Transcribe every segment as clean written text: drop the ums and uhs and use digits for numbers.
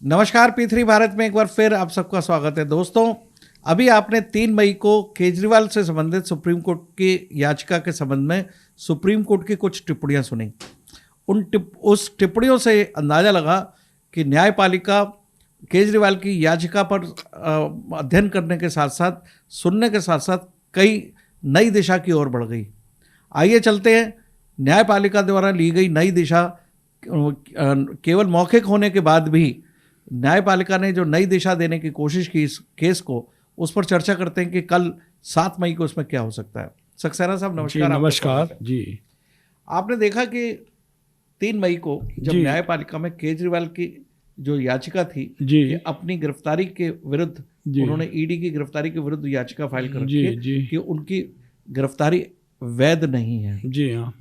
नमस्कार, P3 भारत में एक बार फिर आप सबका स्वागत है। दोस्तों, अभी आपने 3 मई को केजरीवाल से संबंधित सुप्रीम कोर्ट की याचिका के संबंध में सुप्रीम कोर्ट की कुछ टिप्पणियां सुनी। उस टिप्पणियों से अंदाज़ा लगा कि न्यायपालिका केजरीवाल की याचिका पर अध्ययन करने के साथ साथ, सुनने के साथ साथ कई नई दिशा की ओर बढ़ गई। आइए चलते हैं। न्यायपालिका द्वारा ली गई नई दिशा, केवल मौखिक होने के बाद भी न्यायपालिका ने जो नई दिशा देने की कोशिश की इस केस को, उस पर चर्चा करते हैं कि कल 7 मई को इसमें क्या हो सकता है। सक्सेना साहब नमस्कार। नमस्कार जी। आपने देखा कि 3 मई को जब न्यायपालिका में केजरीवाल की जो याचिका थी कि अपनी गिरफ्तारी के विरुद्ध, उन्होंने ईडी की गिरफ्तारी के विरुद्ध याचिका फाइल कर रखी है कि उनकी गिरफ्तारी वैध नहीं है। जी हाँ,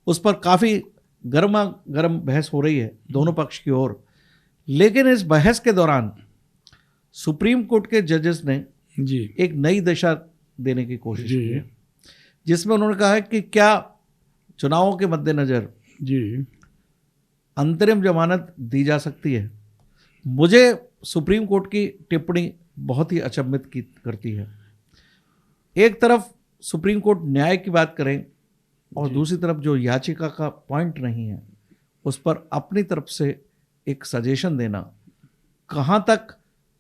उस पर काफ़ी गर्मा गर्म बहस हो रही है दोनों पक्ष की ओर। लेकिन इस बहस के दौरान सुप्रीम कोर्ट के जजेस ने एक नई दिशा देने की कोशिश की है, जिसमें उन्होंने कहा है कि क्या चुनावों के मद्देनजर अंतरिम जमानत दी जा सकती है। मुझे सुप्रीम कोर्ट की टिप्पणी बहुत ही अचंभित करती है। एक तरफ सुप्रीम कोर्ट न्याय की बात करें और दूसरी तरफ जो याचिका का पॉइंट नहीं है उस पर अपनी तरफ से एक सजेशन देना। कहाँ तक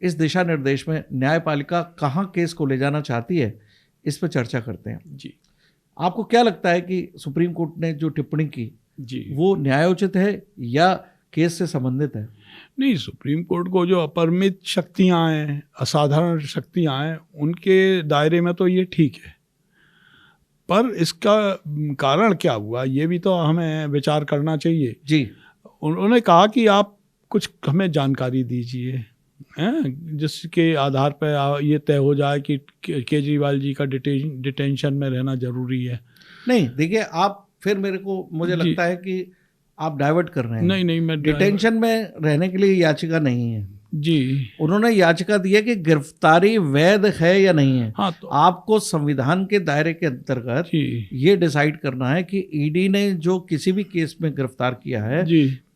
इस दिशा निर्देश में न्यायपालिका कहाँ केस को ले जाना चाहती है, इस पर चर्चा करते हैं। जी, आपको क्या लगता है कि सुप्रीम कोर्ट ने जो टिप्पणी की वो न्यायोचित है या केस से संबंधित है? नहीं, सुप्रीम कोर्ट को जो अपरिमित शक्तियाँ हैं, असाधारण शक्तियाँ हैं, उनके दायरे में तो ये ठीक है, पर इसका कारण क्या हुआ ये भी तो हमें विचार करना चाहिए। जी, उन्होंने कहा कि आप कुछ हमें जानकारी दीजिए जिसके आधार पर ये तय हो जाए कि केजरीवाल जी का डिटेंशन में रहना जरूरी है। नहीं, देखिए, आप फिर मुझे लगता है कि आप डाइवर्ट कर रहे हैं। नहीं, मैं डिटेंशन में रहने के लिए याचिका नहीं है जी। उन्होंने याचिका दी है कि गिरफ्तारी वैध है या नहीं है। हाँ, तो आपको संविधान के दायरे के अंतर्गत ये डिसाइड करना है कि ईडी ने जो किसी भी केस में गिरफ्तार किया है,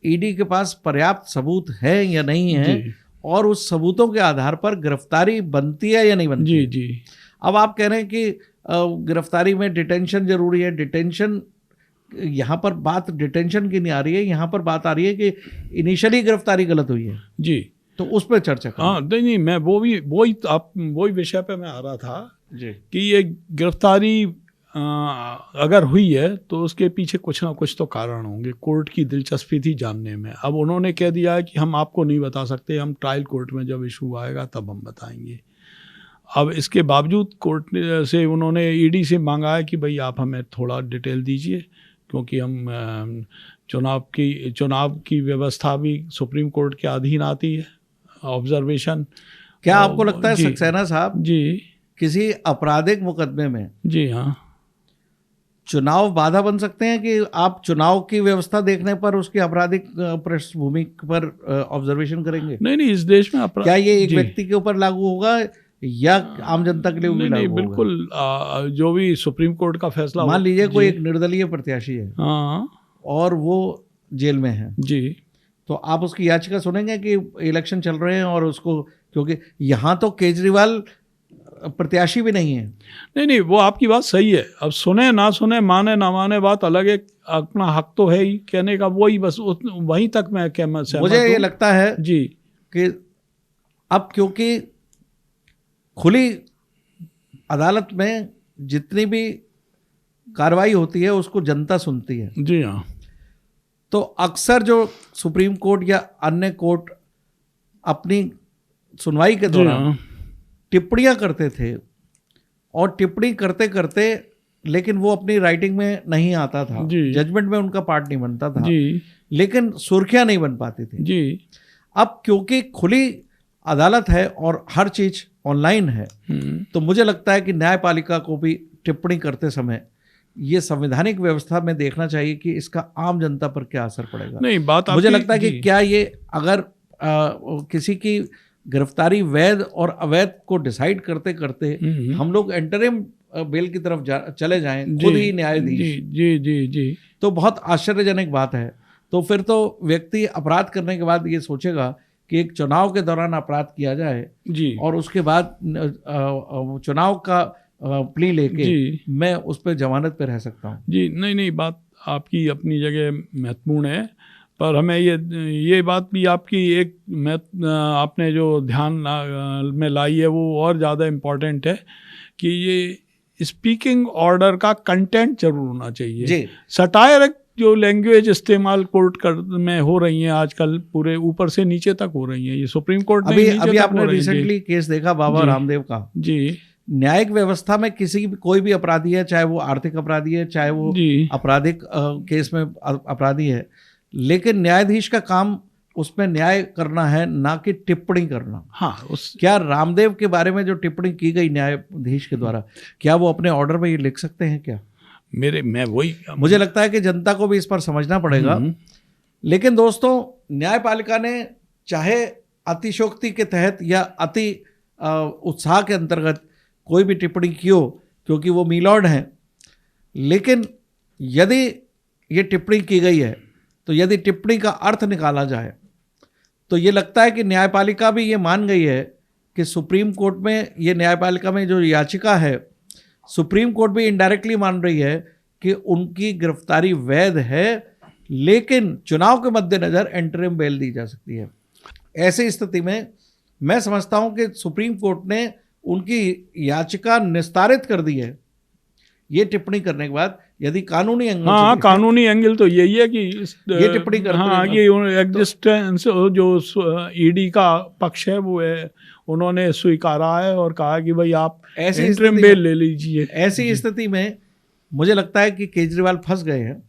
ईडी के पास पर्याप्त सबूत है या नहीं है, और उस सबूतों के आधार पर गिरफ्तारी बनती है या नहीं बनती। जी। अब आप कह रहे हैं कि गिरफ्तारी में डिटेंशन जरूरी है। डिटेंशन, यहाँ पर बात डिटेंशन की नहीं आ रही है, यहाँ पर बात आ रही है कि इनिशियली गिरफ्तारी गलत हुई है। जी, तो उस पर चर्चा करें। हाँ, नहीं, मैं वही विषय पे मैं आ रहा था जी कि ये गिरफ्तारी अगर हुई है तो उसके पीछे कुछ ना कुछ तो कारण होंगे। कोर्ट की दिलचस्पी थी जानने में। अब उन्होंने कह दिया है कि हम आपको नहीं बता सकते, हम ट्रायल कोर्ट में जब इशू आएगा तब हम बताएंगे। अब इसके बावजूद कोर्ट से उन्होंने ईडी से मांगा है कि भाई आप हमें थोड़ा डिटेल दीजिए, क्योंकि हम चुनाव की व्यवस्था भी सुप्रीम कोर्ट के अधीन आती है, ऑब्जर्वेशन। क्या आपको लगता है सक्सेना साहब जी, किसी आपराधिक मुकदमे में जी हाँ चुनाव बाधा बन सकते हैं कि आप चुनाव की व्यवस्था देखने पर उसकी आपराधिक पृष्ठभूमि पर ऑब्जर्वेशन करेंगे? नहीं, इस देश में क्या ये एक व्यक्ति के ऊपर लागू होगा या आम जनता के लिए भी लागू होगा? बिल्कुल। जो भी सुप्रीम कोर्ट का फैसला, मान लीजिए कोई एक निर्दलीय प्रत्याशी है और वो जेल में है जी, तो आप उसकी याचिका सुनेंगे कि इलेक्शन चल रहे हैं और उसको, क्योंकि यहाँ तो केजरीवाल प्रत्याशी भी नहीं है। नहीं, वो आपकी बात सही है। अब सुने ना सुने, माने ना माने, बात अलग है। अपना हक तो है ही कहने का, वही बस वहीं तक मैं सहमत हूं। मुझे ये लगता है जी कि अब क्योंकि खुली अदालत में जितनी भी कार्रवाई होती है उसको जनता सुनती है। जी हाँ, तो अक्सर जो सुप्रीम कोर्ट या अन्य कोर्ट अपनी सुनवाई के दौरान टिप्पणियां करते थे और टिप्पणी करते करते, लेकिन वो अपनी राइटिंग में नहीं आता था, जजमेंट में उनका पार्ट नहीं बनता था, लेकिन सुर्खियां नहीं बन पाती थी जी। अब क्योंकि खुली अदालत है और हर चीज ऑनलाइन है, तो मुझे लगता है कि न्यायपालिका को भी टिप्पणी करते समय ये संवैधानिक व्यवस्था में देखना चाहिए कि इसका आम जनता पर क्या असर पड़ेगा। नहीं, बात मुझे लगता है कि क्या ये अगर किसी की गिरफ्तारी वैध और अवैध को डिसाइड करते करते हम लोग इंटरिम बेल की तरफ चले जाएं, खुद ही न्यायाधीश, जी जी जी, तो बहुत आश्चर्यजनक बात है। तो फिर तो व्यक्ति अपराध करने के बाद ये सोचेगा कि एक चुनाव के दौरान अपराध किया जाए जी और उसके बाद चुनाव का प्ली लेके मैं उस पर जमानत पे रह सकता हूँ। जी नहीं, बात आपकी अपनी जगह महत्वपूर्ण है, पर हमें ये बात भी आपकी आपने जो ध्यान में लाई है वो और ज़्यादा इम्पोर्टेंट है कि ये स्पीकिंग ऑर्डर का कंटेंट जरूर होना चाहिए जी। सटायर जो लैंग्वेज इस्तेमाल कोर्ट में हो रही हैं आजकल, पूरे ऊपर से नीचे तक हो रही हैं, ये सुप्रीम कोर्ट में अभी आपने रिसेंटली केस देखा बाबा रामदेव का। जी। न्यायिक व्यवस्था में कोई भी अपराधी है, चाहे वो आर्थिक अपराधी है, चाहे वो आपराधिक केस में अपराधी है, लेकिन न्यायाधीश का काम उसमें न्याय करना है, ना कि टिप्पणी करना। हाँ, क्या रामदेव के बारे में जो टिप्पणी की गई न्यायाधीश के द्वारा, क्या वो अपने ऑर्डर में ये लिख सकते हैं क्या? मुझे लगता है कि जनता को भी इस पर समझना पड़ेगा। लेकिन दोस्तों, न्यायपालिका ने चाहे अतिशोक्ति के तहत या अति उत्साह के अंतर्गत कोई भी टिप्पणी की हो, क्योंकि वो मीलॉर्ड हैं, लेकिन यदि ये टिप्पणी की गई है तो यदि टिप्पणी का अर्थ निकाला जाए तो ये लगता है कि न्यायपालिका भी ये मान गई है कि सुप्रीम कोर्ट में ये न्यायपालिका में जो याचिका है, सुप्रीम कोर्ट भी इनडायरेक्टली मान रही है कि उनकी गिरफ्तारी वैध है, लेकिन चुनाव के मद्देनज़र इंटरिम बेल दी जा सकती है। ऐसी स्थिति में मैं समझता हूं कि सुप्रीम कोर्ट ने उनकी याचिका निस्तारित कर दी है ये टिप्पणी करने के बाद। यदि कानूनी एंगल, हाँ, कानूनी एंगल तो यही है कि ये टिप्पणी करते हैं, हाँ, ये एग्जिस्टेंस जो ईडी का पक्ष है वो है, उन्होंने स्वीकारा है और कहा कि भाई आप इंटरिम बेल ले लीजिए। ऐसी स्थिति में मुझे लगता है कि केजरीवाल फंस गए हैं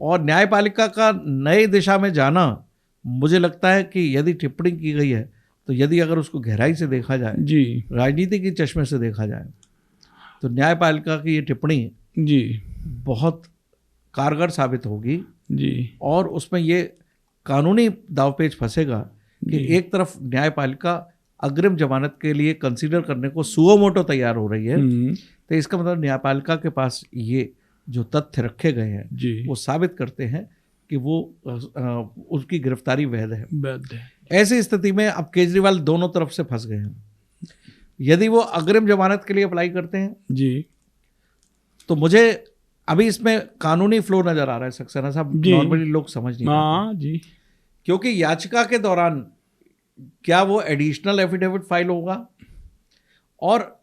और न्यायपालिका का नई दिशा में जाना, मुझे लगता है कि यदि टिप्पणी की गई है तो यदि अगर उसको गहराई से देखा जाए, जी, राजनीति के चश्मे से देखा जाए, तो न्यायपालिका की ये टिप्पणी जी बहुत कारगर साबित होगी जी, और उसमें ये कानूनी दावपेच फंसेगा कि एक तरफ न्यायपालिका अग्रिम जमानत के लिए कंसीडर करने को सुओ मोटो तैयार हो रही है, तो इसका मतलब न्यायपालिका के पास ये जो तथ्य रखे गए हैं वो साबित करते हैं कि वो उसकी गिरफ्तारी वैध है। ऐसी स्थिति में अब केजरीवाल दोनों तरफ से फंस गए हैं। यदि वो अग्रिम जमानत के लिए अप्लाई करते हैं जी, तो मुझे अभी इसमें कानूनी फ्लो नजर आ रहा है सक्सेना साहब, नॉर्मली लोग समझ नहीं पाते जी, क्योंकि याचिका के दौरान क्या वो एडिशनल एफिडेविट फाइल होगा, और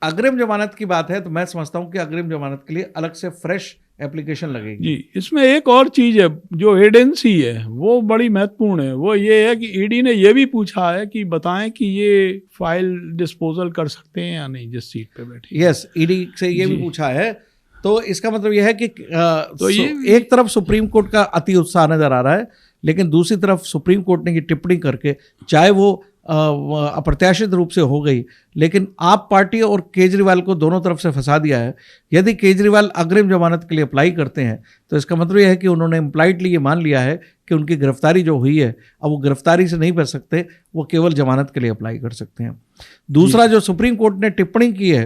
अग्रिम जमानत की बात है तो मैं समझता हूं कि अग्रिम जमानत के लिए अलग से फ्रेश एप्लीकेशन लगेगी जी। इसमें एक और चीज़ है जो एजेंसी है वो बड़ी महत्वपूर्ण है, वो ये है कि ईडी ने ये भी पूछा है कि बताएं कि ये फाइल डिस्पोजल कर सकते हैं या नहीं जिस सीट पे बैठे। यस, ईडी से ये भी पूछा है, तो इसका मतलब ये है कि तो ये एक तरफ सुप्रीम कोर्ट का अति उत्साह नजर आ रहा है, लेकिन दूसरी तरफ सुप्रीम कोर्ट ने ये टिप्पणी करके, चाहे वो अप्रत्याशित रूप से हो गई, लेकिन आप पार्टी और केजरीवाल को दोनों तरफ से फंसा दिया है। यदि केजरीवाल अग्रिम जमानत के लिए अप्लाई करते हैं तो इसका मतलब यह है कि उन्होंने इम्प्लाइडली ये मान लिया है कि उनकी गिरफ्तारी जो हुई है अब वो गिरफ्तारी से नहीं बच सकते, वो केवल जमानत के लिए अप्लाई कर सकते हैं। दूसरा, जो सुप्रीम कोर्ट ने टिप्पणी की है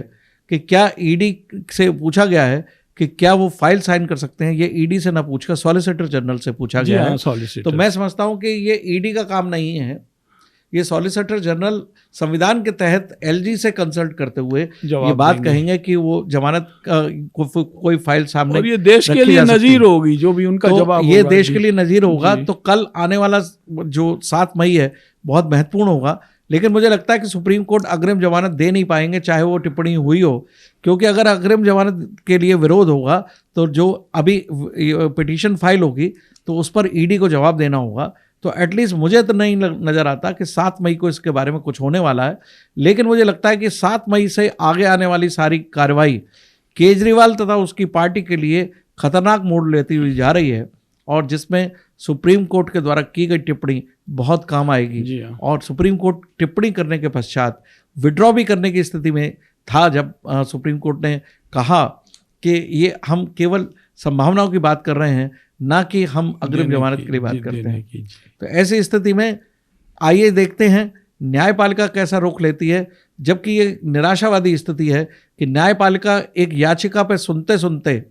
कि क्या ईडी से पूछा गया है कि क्या वो फाइल साइन कर सकते हैं, ये ईडी से ना पूछकर सॉलिसिटर जनरल से पूछा गया है। तो मैं समझता हूं कि ये ईडी का काम नहीं है, ये सॉलिसिटर जनरल संविधान के तहत एलजी से कंसल्ट करते हुए ये बात कहेंगे कि वो जमानत कोई फाइल सामने, और ये देश के लिए नजीर होगी जो भी उनका जवाब ये देश के लिए नजीर होगा। तो कल आने वाला जो 7 मई है बहुत महत्वपूर्ण होगा, लेकिन मुझे लगता है कि सुप्रीम कोर्ट अग्रिम जमानत दे नहीं पाएंगे चाहे वो टिप्पणी हुई हो, क्योंकि अगर अग्रिम जमानत के लिए विरोध होगा तो जो अभी पिटीशन फाइल होगी तो उस पर ईडी को जवाब देना होगा। तो एटलीस्ट मुझे तो नहीं नज़र आता कि 7 मई को इसके बारे में कुछ होने वाला है, लेकिन मुझे लगता है कि 7 मई से आगे आने वाली सारी कार्रवाई केजरीवाल तथा उसकी पार्टी के लिए खतरनाक मोड़ लेती हुई जा रही है, और जिसमें सुप्रीम कोर्ट के द्वारा की गई टिप्पणी बहुत काम आएगी। और सुप्रीम कोर्ट टिप्पणी करने के पश्चात विड्रॉ भी करने की स्थिति में था, जब सुप्रीम कोर्ट ने कहा कि ये हम केवल संभावनाओं की बात कर रहे हैं, ना कि हम अग्रिम जमानत के लिए बात करते हैं। तो ऐसी स्थिति में आइए देखते हैं न्यायपालिका कैसा रुख लेती है, जबकि ये निराशावादी स्थिति है कि न्यायपालिका एक याचिका पे सुनते सुनते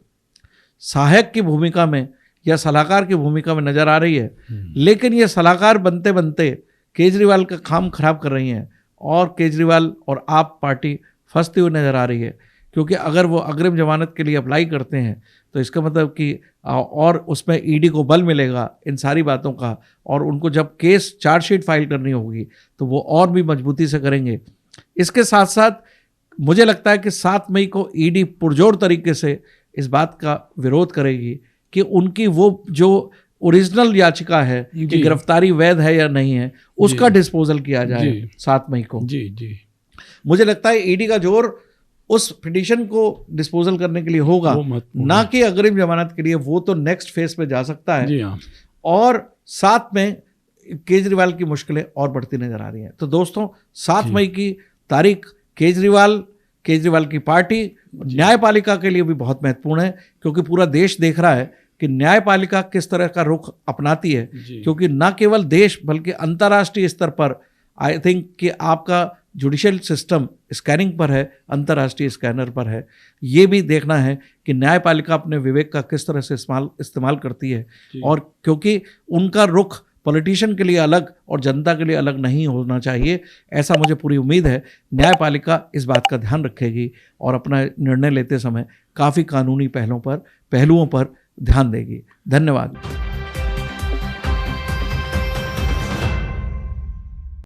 सहायक की भूमिका में या सलाहकार की भूमिका में नजर आ रही है, लेकिन ये सलाहकार बनते बनते केजरीवाल का काम खराब कर रही हैं और केजरीवाल और आप पार्टी फंसती हुई नज़र आ रही है। क्योंकि अगर वो अग्रिम जमानत के लिए अप्लाई करते हैं तो इसका मतलब कि और उसमें ईडी को बल मिलेगा इन सारी बातों का, और उनको जब केस चार्जशीट फाइल करनी होगी तो वो और भी मजबूती से करेंगे। इसके साथ साथ मुझे लगता है कि 7 मई को ईडी पुरजोर तरीके से इस बात का विरोध करेगी कि उनकी वो जो ओरिजिनल याचिका है कि गिरफ्तारी वैध है या नहीं है, उसका डिस्पोजल किया जाए 7 मई को। जी मुझे लगता है ईडी का जोर उस पिटीशन को डिस्पोजल करने के लिए होगा, ना कि अग्रिम जमानत के लिए। वो तो नेक्स्ट फेज पे जा सकता है। जी हाँ। और साथ में केजरीवाल की मुश्किलें और बढ़ती नजर आ रही हैं। तो दोस्तों 7 मई की तारीख केजरीवाल की पार्टी न्यायपालिका के लिए भी बहुत महत्वपूर्ण है, क्योंकि पूरा देश देख रहा है कि न्यायपालिका किस तरह का रुख अपनाती है। क्योंकि न केवल देश बल्कि अंतर्राष्ट्रीय स्तर पर आई थिंक कि आपका जुडिशियल सिस्टम स्कैनिंग पर है, अंतर्राष्ट्रीय स्कैनर पर है। ये भी देखना है कि न्यायपालिका अपने विवेक का किस तरह से इस्तेमाल करती है, और क्योंकि उनका रुख पॉलिटिशियन के लिए अलग और जनता के लिए अलग नहीं होना चाहिए, ऐसा मुझे पूरी उम्मीद है। न्यायपालिका इस बात का ध्यान रखेगी और अपना निर्णय लेते समय काफ़ी कानूनी पहलुओं पर ध्यान देगी। धन्यवाद।